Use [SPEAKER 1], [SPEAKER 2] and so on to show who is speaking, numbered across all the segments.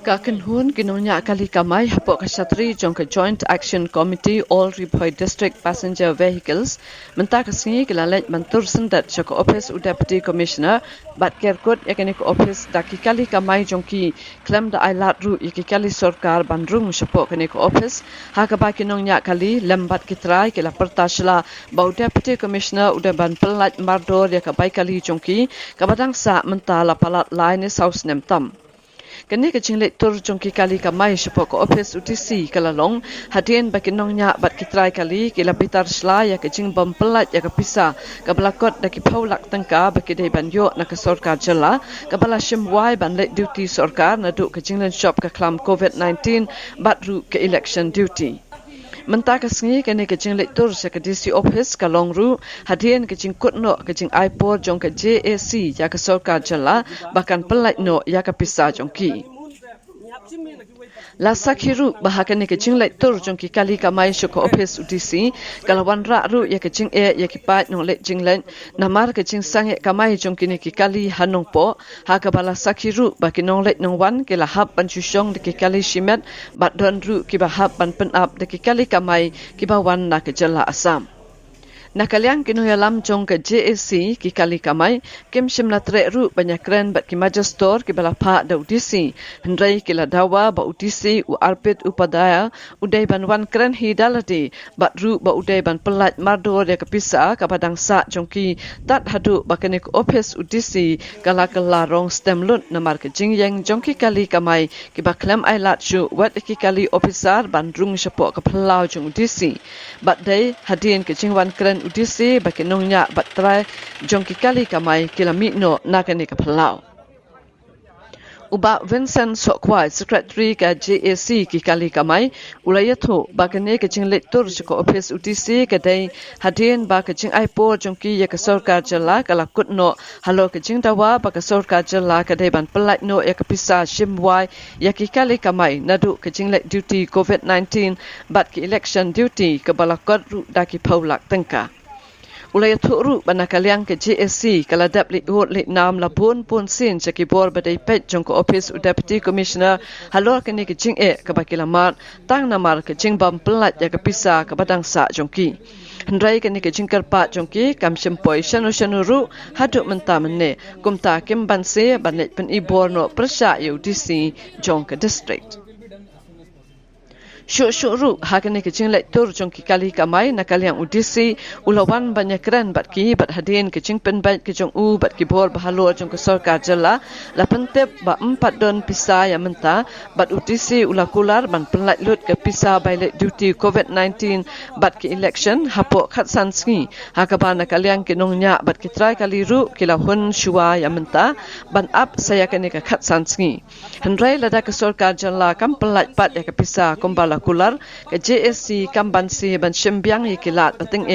[SPEAKER 1] Kakenhun kinunya kali kamay hapok kasatri jong ka Joint Action Committee All Ripoy District Passenger Vehicles menta kasingi kilalet mantur sendat joko office u Deputy Commissioner bat kerkut yakini ko office daki kali kamay jong ki klem da ailat ru yaki kali sorkar bandrung hapok kini ko office hakaba kinunya kali lembat kitrai kila pertasla bau Deputy Commissioner udah ban pelat mardor yakabai kali jong ki kabadang sa menta la palat line South Nemtam. Kini kecing lek tur jongki kali kamai sepok office UTC kalalong hadian bagi nongnya bat kitrai kali kila bitar sela ya kecing bempelat ya kepisa kabalakot daki paulak tengka bagi dai banyo nak sorkar jela kabala shimwai ban lek duty sorkar naduk kecing len shop ke klam COVID-19 bat ru ke election duty. Mentah kesengi kini kecing lektur ke DC office kalong ru hadian kecing kutno kecing iPod jong ke JAC ya ke sorkar jela bahkan pelat no ya ke pisah jong ki. Lasa kiru bahakan ni kecing lektur jong ki kali kamai syukur office UTC kalawan rak ru ya kecing ya kipat nong lek jinglen namar kecing sangit kamai jong kini ki kali hanong po ha kabala sakiru baki nong lek nong wan kila hab ban syusyong de ki kali shimet bat don ru ki bahab ban penap de ki kali kamai ki bawan na ke jela Asam. Nakaliang kinuyalam jong ke JAC ki kali kamai kim shimla tre ru banyak keren bat ki majastor ki balapa da UTC hendrai kila dawa ba UTC u arpit upadaya udai ban wan keren hidalati bat ru ba udai ban pelat mardor ya kepisa kapadang sa jong ki tat hadu bakani ku office UTC kala larong stem lut namar ke jingyeng jong ki kali kamai ki baklem ailat shu wat ki kali officer bandrung sepok ke pelau jong UTC bat dai hadin ke jingwan keren UTC bagi nongnya batrai jongki kali kamai kilami no nakani kapalau. Uba Vincent Sokwai, Secretary ke JAC ki kali kamai, ulayatu bagane kecing lektur suko office UTC kedai hadian ba kecing iPod jongki ya ke sorkar jela kalakut no halo kecing dawa ba ke sorkar jela kedai ban pelat no ya kepisa shimwai ya ki kali kamai nadu kecing lek duty COVID-19 bat ki election duty ke balakot ru daki paulak tengka. Ulai turu banakaliang ke JSC kaladap li hot li nam la pun sin cekibor badai pet jong ko office u Deputy Commissioner halor kini ke jing ke bakilamat tang namar ke jing bam pelat ya ke pisa ke badang sa jongki hendrai kini ke jing kerpat jongki kam sempoi shanu haduk menta menne kumta kim banse banet pen ibor no persya UDC jong ke district. Syuk-syuk hakani kecing lektur jong ki kali kamai nakaliang UDC ulawan banyak keren bat ki bat hadin kecing penbat ke jong u bat ki bor bahalor jong ke sorkar jela la pentep ba 4 don pisa ya menta bat UDC ulakular ban penlat lut ke pisa bailet duty COVID-19 bat ki election hapok khatsan sngi hakaba nakaliang kinongnya bat ki try kali ru kilahun shua ya menta ban up saya kani ke khatsan sngi hendrai lada ke sorkar jela kam penlat pat ya ke pisa kombala kular ke JSC kambansi ban shimbiang yikilat bating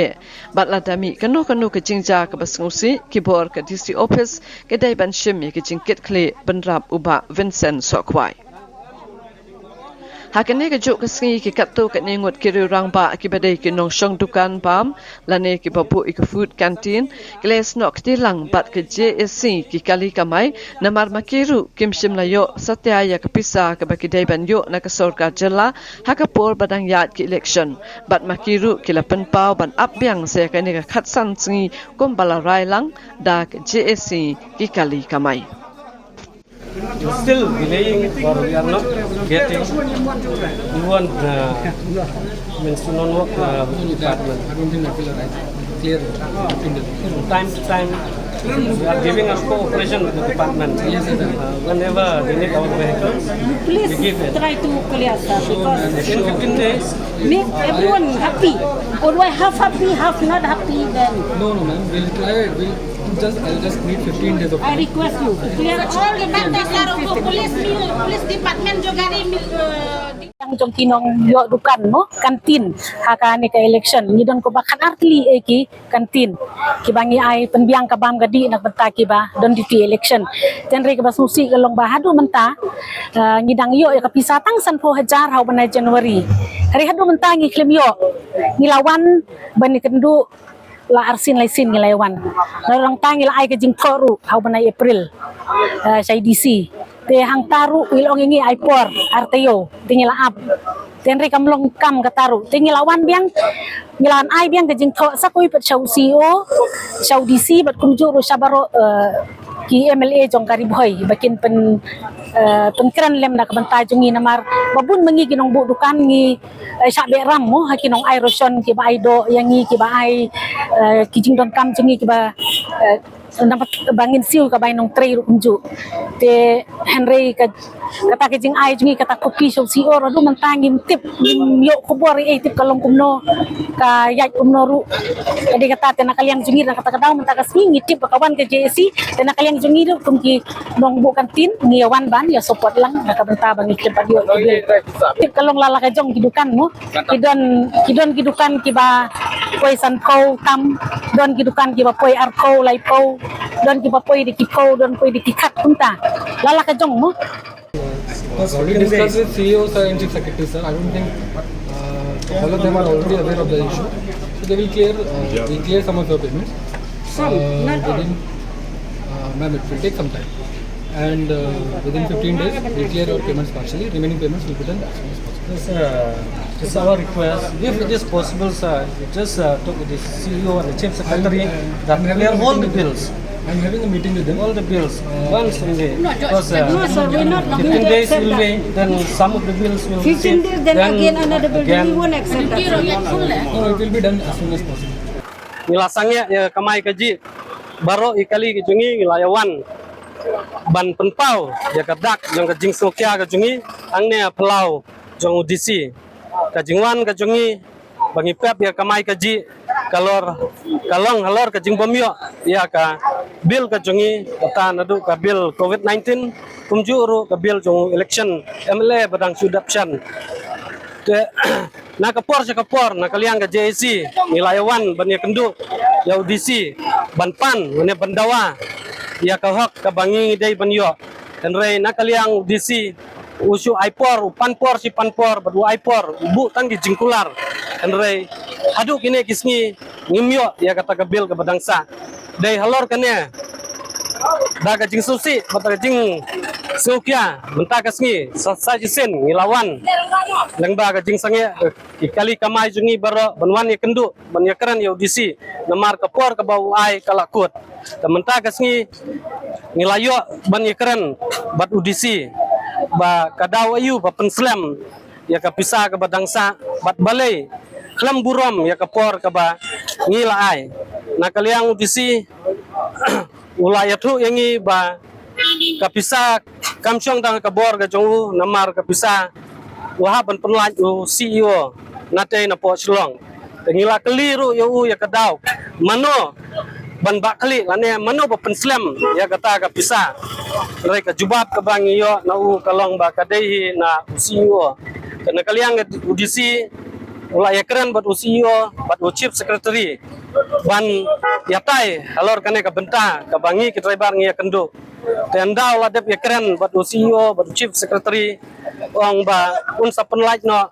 [SPEAKER 1] bat ladami kanu ke jingja ke basngusi kibor ke DC office ke dai ban shim ke jingkit kle benrap uba Vincent Sokwai. Hakane ke juk kesengi ke kaptu ke ningut kiri rang ba kibadai ke nong shong dukan pam lane ke babu ke food canteen kles nok tilang bat ke JSC ki kali kamai namar makiru kim shim layo satya ya ke pisa ke baki dai ban yo na ke sorkar jela hakapor badang yat ke election bat makiru ke lapen pau ban apbyang se kane ke khatsan singi kombala railang da ke JSC ki kali kamai.
[SPEAKER 2] Still delaying it or we are not getting. We want means to non-work department.
[SPEAKER 3] I don't think I feel clear
[SPEAKER 2] From time to time, we are giving us cooperation with the department. Whenever they need our vehicles,
[SPEAKER 4] Please
[SPEAKER 2] we give it.
[SPEAKER 4] try to clear, sir, because
[SPEAKER 2] Within 15 days,
[SPEAKER 4] make everyone happy. Otherwise, half happy, half not happy, then
[SPEAKER 3] No, ma'am. We'll try. I'll just need 15 days of
[SPEAKER 4] I
[SPEAKER 3] time.
[SPEAKER 4] request you to clear
[SPEAKER 5] all department laro police department juga ni
[SPEAKER 4] yang jong kinong yo dukan mo kantin hakane ka election ni don ko bakan artli ki kantin ki bangi ai penbiang ka bam gadi nak benta ki ba don di election ten re ka basusi ka long bahadu menta ngidang yo ya ka pisatang san po hajar hau banai Januari hari hadu menta ngi klem yo ngilawan bani kendu la arsin laisin ngilaiwan larang tangi la ai ka jing toru hau banai April sai DC te hang taru ilong ingi aipor arteo tingila ap tenri kamlong kam kataru tingilawan biang ngilan ai biang kajing tho sakoi pat chau CEO chau DC bat kumjuru sabaro ki MLA jong kari boy bakin penkran lem na kabantai jungi namar babun mengi ginong bu dukan ngi syak be ram mo hakinong ai rosion ki ba aido yang ngi ki ba ai kijing don kam jungi ki ba dapat bangin siu ka bainong tray unju te Henry kata kijing ai jungi kata kopi so si oro du mantangin tip yo kubori tip kalong kumno ka yai kumno ru jadi kata te nakaliang jungi na kata daw mantaka singi tip kawan ke JC te nakaliang jungi du kumki nong bu kantin ngiawan ban ya support lang nakabenta bangi cepat yo tip kalong lala ka jong kidukan mo kidon kidukan kiba poi san ko tam don kidukan kiba poi arko lai po don kiba poi di kiko don poi di kikat punta lala ka jong mo.
[SPEAKER 3] I've already discussed with CEOs and chief secretaries, sir. I don't think all of them are already aware of the issue. So they will clear some of your payments. Ma'am, it will take some time. And within 15 days, we'll clear your payments partially. Remaining payments will be done as soon as possible.
[SPEAKER 2] It's our request. If it is possible, sir, just talk with the CEO and the chief secretary that clear all the bills.
[SPEAKER 3] I'm having a meeting with them.
[SPEAKER 2] All the bills once in the because
[SPEAKER 5] No, sir, we're not going
[SPEAKER 2] 15
[SPEAKER 5] to
[SPEAKER 2] days
[SPEAKER 5] accept
[SPEAKER 2] will
[SPEAKER 5] that.
[SPEAKER 2] be, then some of the bills will
[SPEAKER 5] 15 days, then again another bill. We won't accept that.
[SPEAKER 3] No, it will be done as soon as possible.
[SPEAKER 2] Nilasangnya ya kamai kaji baro ikali kejungi ilayawan ban penpau ya kadak yang kejing sokia kejungi angne pelau jong udisi kajingwan kejungi bangi pep ya kamai kaji kalong halor kejing bomyo ya ka bil kejungi kata nadu ka bil COVID-19 kumjuru ka bil jong election MLA badang sudapshan te na kapor na kaliang ka JAC nilayawan banya kenduk ya UDC banpan banya bandawa ya ka hok ka bangi dai banyo enrei na kaliang UDC usu aipor panpor si panpor badu aipor bu tanggi jingkular enrei hadu kini kisngi ngimyo ya kata ka bil ka badangsa dai halor kane daga jing susi bata jing sukia benta kasngi sa jisen ngilawan lengba ka jing sange ikali kamai jungi baro banwan ya kendu ban ya keran ya UDC namar kapor ka bau ai kalakut menta kasngi ngilayo ban ya keran bat UDC ba kadaw ayu ba penslam ya kapisa ka badangsa bat balai klam burom ya kapor ka ba ngila ai nakaliang UDC ulayatu yangi ba kapisa kamsyong tang kabor ka jongu namar kapisa wahaban penlaj CEO nate na po silong ngila keliru ya kadaw mano ban bakli lane mano ba penslam ya kata kapisa mereka jubab ka bangiyo na kalong ba kadehi na CEO kana kaliang UDC ulaya keren buat CEO buat chief secretary ban yatai halor kane ka benta ka bangi ki driver ngi kendo tenda ula dep ya keren buat CEO buat chief secretary ong ba unsa penlaj no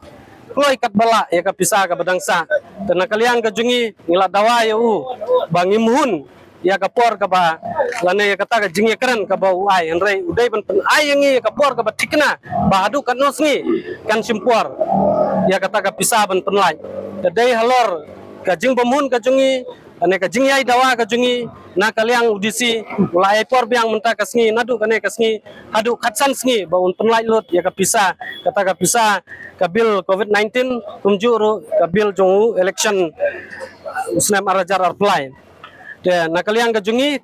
[SPEAKER 2] kloi kat bala ya ka pisa ka badangsa tena kaliang ka jungi ngila dawa ya bangi muhun ya kapor ka ba lane ya kata ka jingi keren ka ba uai enrei udai ban pen ai ngi ka por ka ba tikna ba adu kan nos ngi kan simpor ya kata ka pisa ban penlaj dadai halor ka jing bamun ka jungi ane ka jing yai dawa ka jungi na kaliang UDC ulai por biang menta kasngi nadu kane kasngi hadu khatsan sngi ba un penlaj lot ya ka pisa kata ka pisa ka bil COVID-19 kumjuru ka bil jongu election usnam arajar apply de nakaliang ka jungi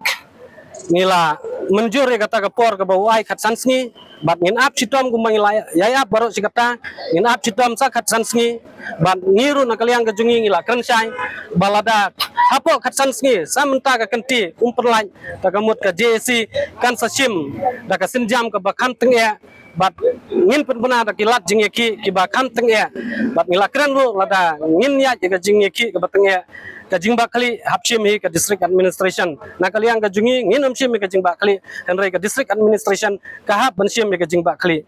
[SPEAKER 2] nila menjur ya kata ka por ka bawai khatsan sngi bat ngin ap chitom kumang ya baro sikata ngin ap chitom sa khatsan sngi bat ngiru nakaliang ka jungi ngila krensai balada hapo khatsan sngi samenta ka kenti umperlaj tagamut ka JAC kan sasim da ka sinjam ka bakhan tengya bat ngin penbena da kilat jingeki ki bakhan tengya bat ngila kren lu lada ngin ya ka jingeki ka batengya ka jingba kali hapshim hi ka district administration na kaliang ka jungi ngin amshim ka jingba kali henrei ka district administration ka hap banshim ka jingba kali